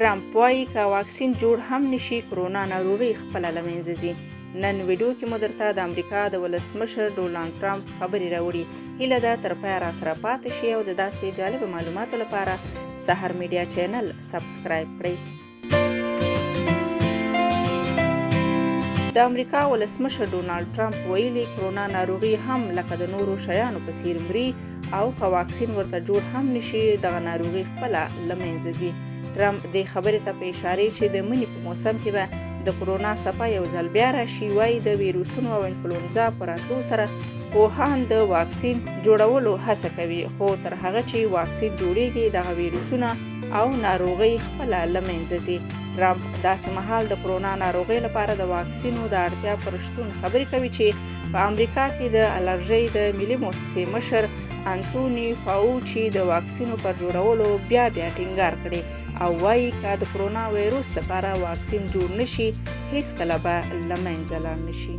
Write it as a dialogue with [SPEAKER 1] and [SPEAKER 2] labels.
[SPEAKER 1] ټرمپ وایي که واکسین جوړ هم نشي کرونا ناروغي خپله له منځه ځي. نن ویډیو کې مو درته د امریکا د ولسمشر ډونالډ ټرمپ خبرې راوړي. هیله ده تر پایه راسره پاتې شي او د داسې جالبو معلوماتو لپاره سحر میډیا چینل سبسکرایب کړئ. د امریکا ولسمشر ډونالډ ټرمپ ویلي کرونا ناروغي هم لکه د نورو شیانو په څیر مري او که واکسین ورته جوړ هم نشي دغه ناروغي خپله له منځه ځي. ټرمپ دې خبرې ته په اشارې چې د مني په موسم کې به د کرونا څپه یو ځل بیا راشي، وایي د ویروسونو او انفلونزا په راتلو سره پوهان د واکسین جوړولو هڅه کوي، خو تر هغه چې واکسین جوړیږي دغه ویروسونه او ناروغۍ خپله له منځه ځي. ټرمپ داسې مهال د کرونا ناروغۍ لپاره د واکسینو د اړتیا پر شتون خبرې کوي چې په امریکا کې د الرژۍ د ملي موسسې مشر انتوني فاوچي د واکسینو پر جوړولو بیا ټینګار کړی او وایي که د کرونا ویروس لپاره واکسین جوړ نشي هیڅکله به له منځه لاړ نشي.